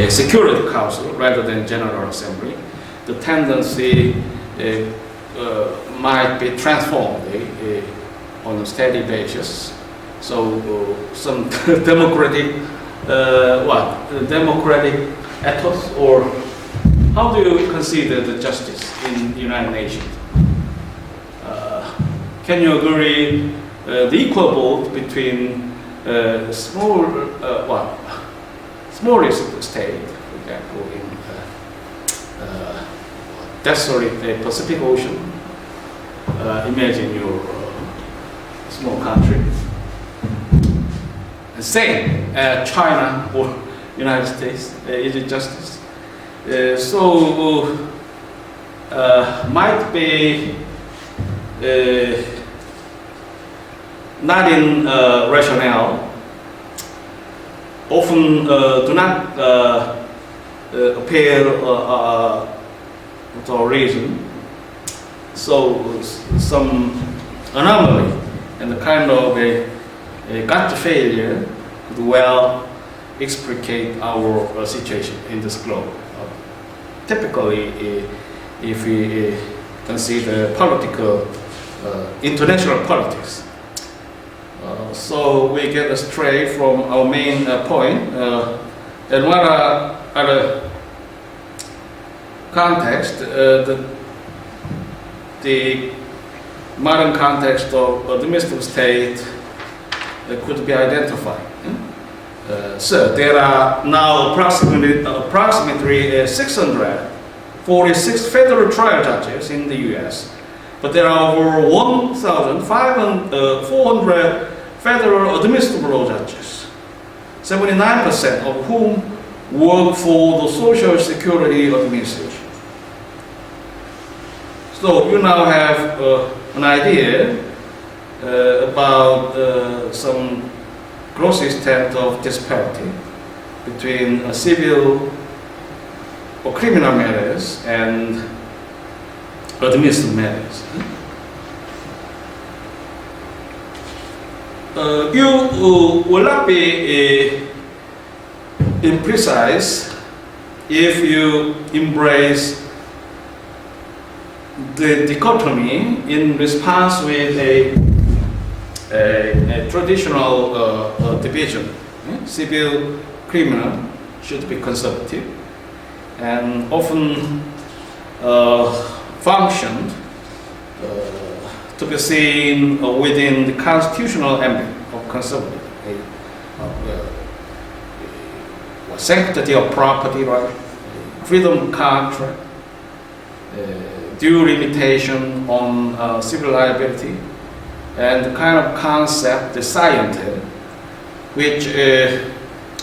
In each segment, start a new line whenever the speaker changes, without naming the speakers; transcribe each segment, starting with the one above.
Security Council rather than General Assembly, the tendency might be transformed on a steady basis. So some democratic democratic ethos, or how do you consider the justice in the United Nations? Can you agree the equal vote between smallest state, for example, in desolate Pacific Ocean? Imagine your small country. Same China or United States. Is it justice? Might be not in rationale. Often do not appear to reason. So some anomaly and a kind of a gut failure could well explicate our situation in this globe. Typically, if we consider political, international politics, so we get astray from our main point. And what are context, the modern context of a domestic state could be identified. So there are now approximately 646 federal trial judges in the U.S., but there are over 1,400 federal administrative law judges, 79% of whom work for the Social Security Administration. So you now have an idea about some gross extent of disparity between civil or criminal matters and administrative matters. You will not be imprecise if you embrace the dichotomy in response with a traditional division. Civil, criminal should be conservative and often functioned to be seen within the constitutional ambit of conservative. Sanctity of property right, freedom contract, due limitation on civil liability, and the kind of concept, the science, which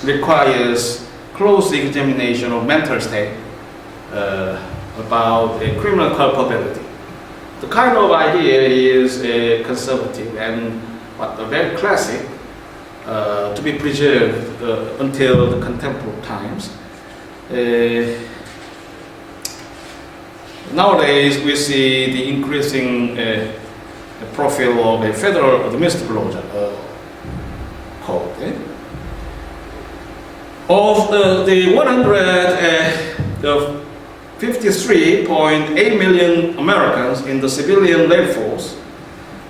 requires close examination of mental state about criminal culpability. The kind of idea is conservative and very classic to be preserved until the contemporary times. Nowadays, we see the increasing profile of a federal administrative law code. Of the 153.8 million Americans in the civilian labor force,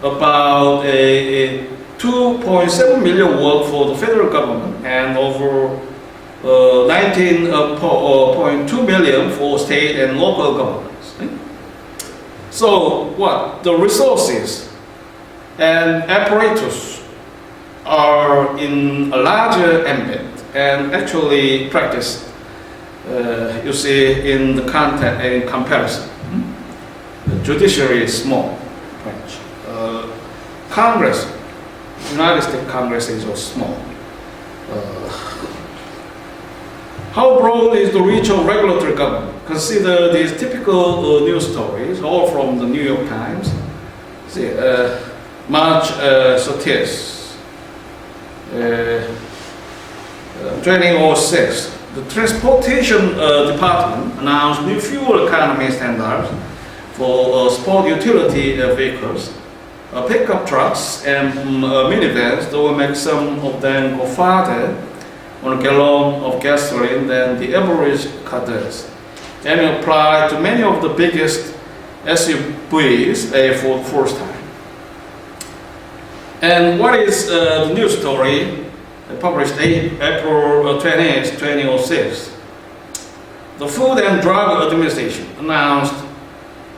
about 2.7 million work for the federal government and over 19.2 million for state and local governments. So the resources and apparatus are in a larger ambit and actually practiced, you see, in the content and comparison. The judiciary is small branch. Congress, United States Congress is also small. How broad is the reach of regulatory government? Consider these typical news stories, all from the New York Times. See, March 30th, 2006, the Transportation Department announced new fuel economy standards for sport utility vehicles, pickup trucks and minivans that will make some of them go farther on a gallon of gasoline than the average car does, and apply to many of the biggest SUVs for the first time. And what is the news story published April 20th, 2006? The Food and Drug Administration announced,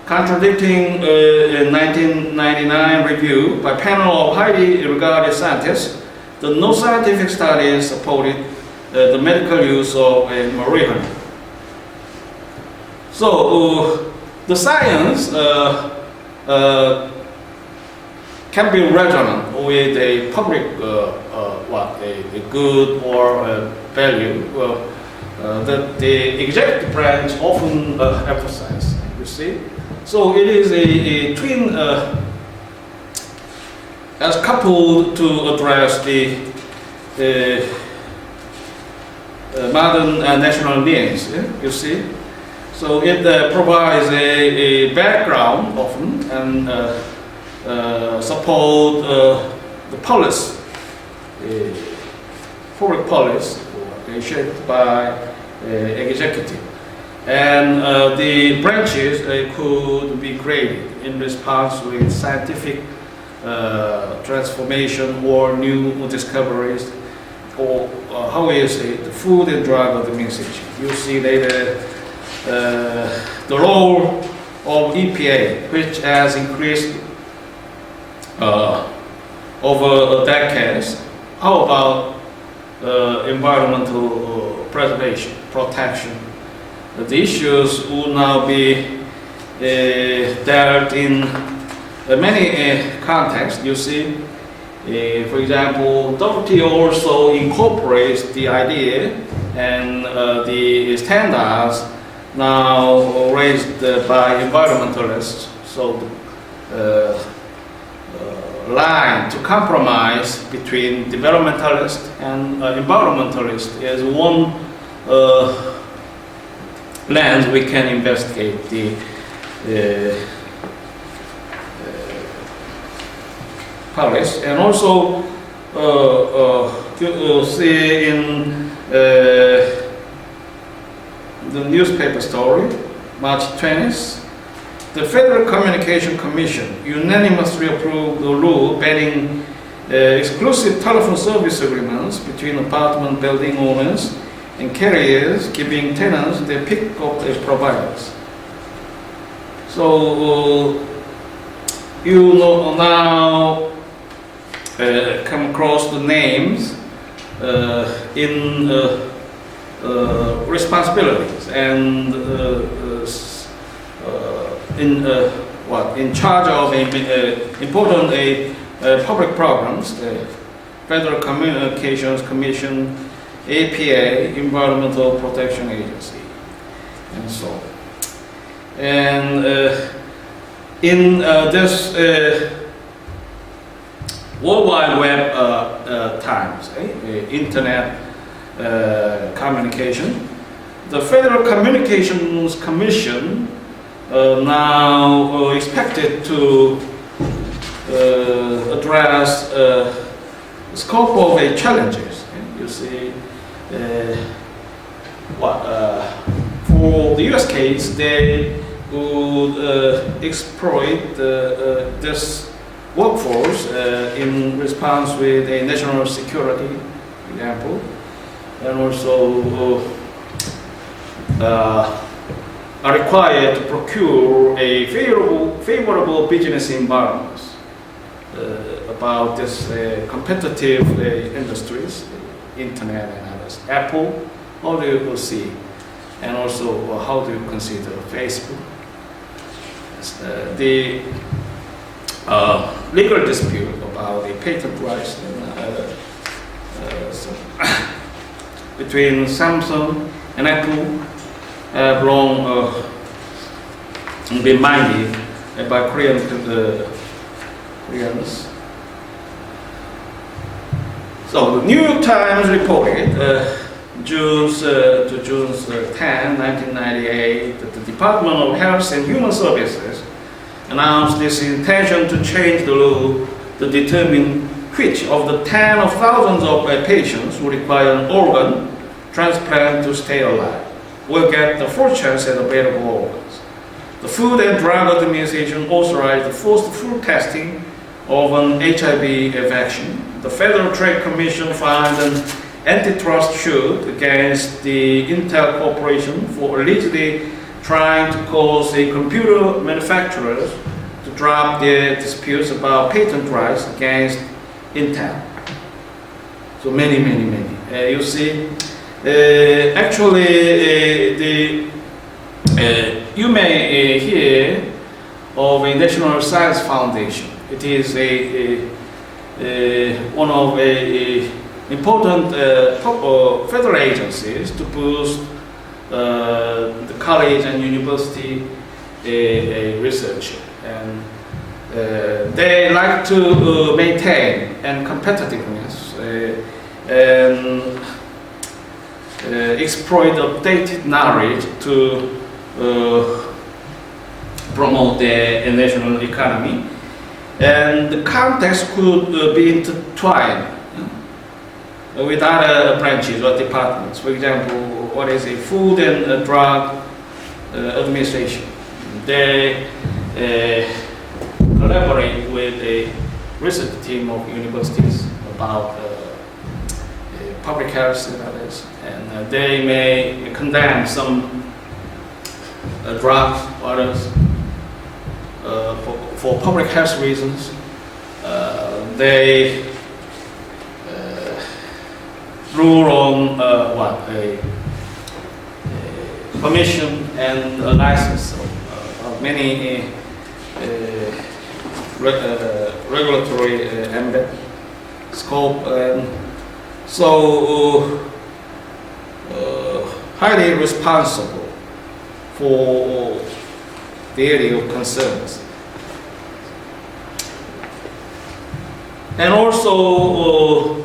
contradicting a 1999 review by a panel of highly regarded scientists, that no scientific studies supported the medical use of marijuana. So the science can be resonant with a public a good or a value that the executive branch often emphasize. You see, so it is a twin as coupled to address the modern national needs. You see, so it provides a background often and support the policy, public policy shaped by executive, and the branches could be created in response with scientific transformation or new discoveries, or how is it, the Food and Drug Administration. You see later the role of EPA, which has increased over decades. How about environmental preservation, protection? The issues will now be dealt in many contexts. You see, for example, WTO also incorporates the idea and the standards now raised by environmentalists. So line to compromise between developmentalist and environmentalist is one lens we can investigate the policy. And also you see in the newspaper story, March 20th, the Federal Communication Commission unanimously approved the rule banning exclusive telephone service agreements between apartment building owners and carriers, giving tenants the pick of the providers. So you know now come across the names in responsibilities and in charge of important public programs, Federal Communications Commission, APA, Environmental Protection Agency, and so on. And in this World Wide Web times, internet communication, the Federal Communications Commission now expected to address the scope of challenges. You see, for the US case, they would exploit this workforce in response with a national security example, and also are required to procure a favorable business environment about this competitive industries, internet and others. Apple, how do you see? And also, how do you consider Facebook? The legal dispute about the patent rights between Samsung and Apple have long been minded by Koreans. So the New York Times reported June 10, 1998, that the Department of Health and Human Services announced its intention to change the law to determine which of the tens of thousands of patients who require an organ transplant to stay alive will get the first chance at available organs. The Food and Drug Administration authorized the first full testing of an HIV vaccine. The Federal Trade Commission filed an antitrust suit against the Intel Corporation for allegedly trying to cause the computer manufacturers to drop their disputes about patent rights against Intel. So many. You see, you may hear of a National Science Foundation. It is one of important federal agencies to boost the college and university research, and they like to maintain and competitiveness and exploit updated knowledge to promote the national economy. And the context could be intertwined with other branches or departments. For example, what is a Food and Drug Administration? They collaborate with a research team of universities about public health and others, and they may condemn some drugs or others for public health reasons. They rule on a permission and a license of many regulatory ambit scope, and so highly responsible for the area of concerns. And also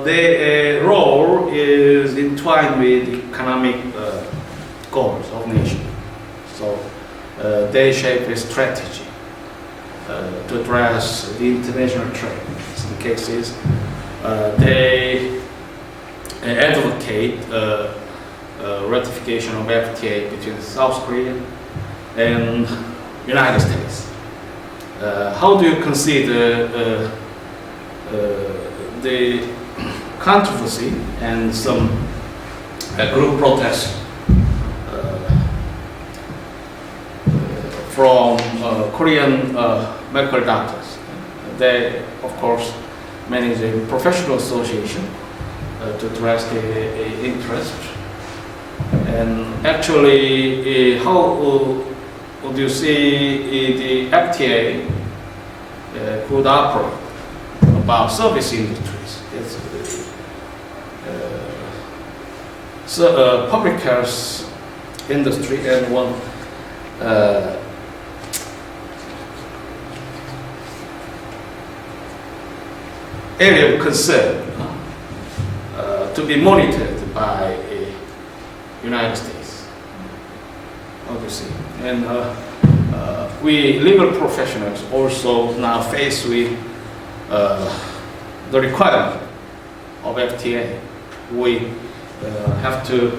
their role is entwined with economic goals of nation. So they shape a strategy to address the international trade. In some cases, they advocate ratification of FTA between South Korea and United States. How do you consider the controversy and some group protests from Korean medical doctors? They, of course, manage a professional association to address the interest. And actually, how do you see the FTA could operate about service industries? It's public health industry and one area of concern to be monitored by United States. How do you see? And we legal professionals also now faced with the requirement of FTA. We have to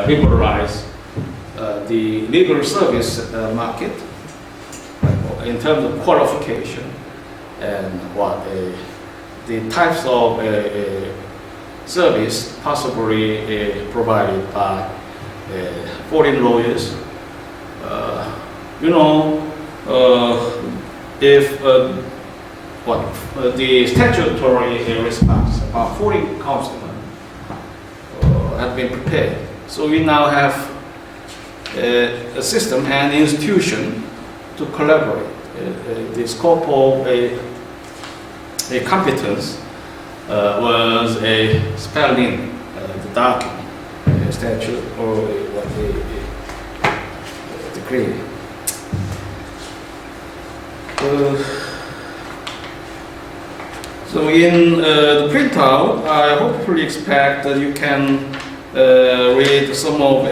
liberalize the legal service market in terms of qualification and the types of service possibly provided by foreign lawyers. If the statutory response about foreign councilmen have been prepared. So we now have a system and institution to collaborate. The scope of a competence was spelled in the document, statute, or the decree. So in the printout, I hopefully expect that you can read some of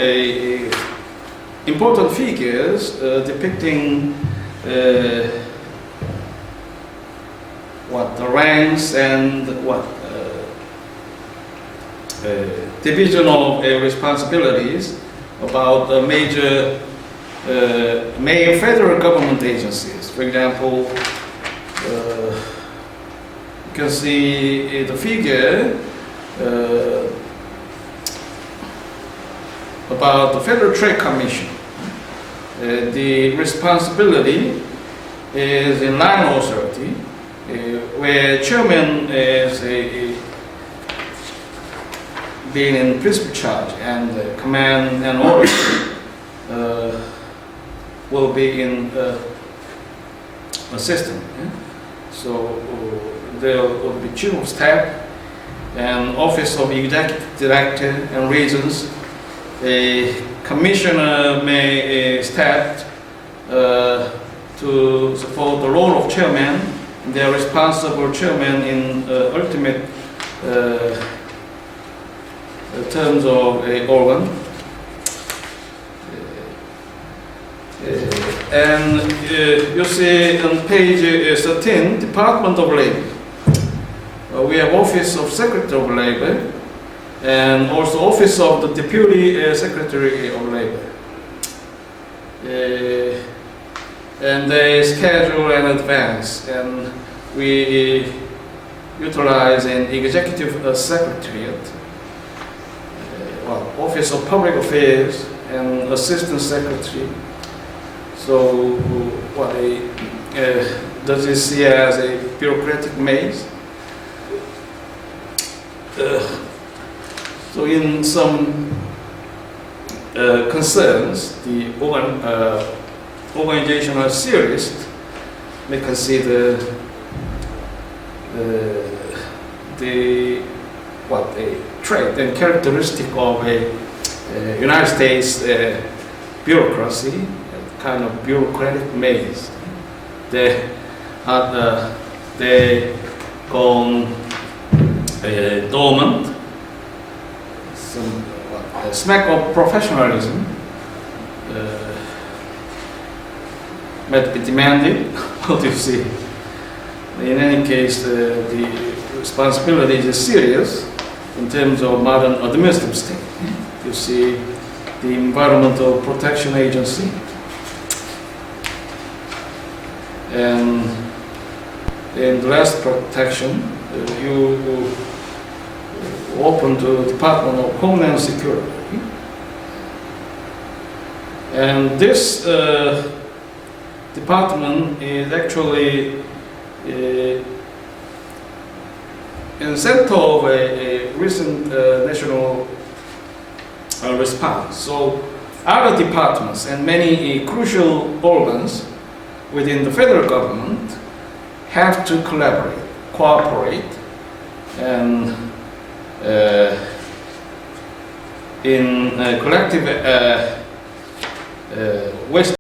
important figures depicting what the ranks and what division of responsibilities about the major main federal government agencies. For example, you can see the figure about the Federal Trade Commission. The responsibility is in line authority, where chairman is being in principal charge, and command and order will be in assistant. So there will be chief of staff and office of executive director and regions. A commissioner may start to support the role of chairman. They are responsible chairman in ultimate terms of a organ. And you see on page 13, Department of Labor. We have Office of Secretary of Labor and also Office of the Deputy Secretary of Labor. And they schedule in advance, and we utilize an Executive Secretariat, Office of Public Affairs and Assistant Secretary. So what does this see as a bureaucratic maze? So in some concerns, the organizational theorists may consider the trait and characteristic of a United States bureaucracy, a kind of bureaucratic maze. They go dormant. Some a smack of professionalism might be demanded. What do you see? In any case, the responsibility is serious in terms of modern administrative state. You see the Environmental Protection Agency and in the last protection, you open to the Department of Homeland Security. And this department is actually in the center of a recent national response. So other departments and many crucial organs within the federal government have to collaborate, cooperate, and in collective waste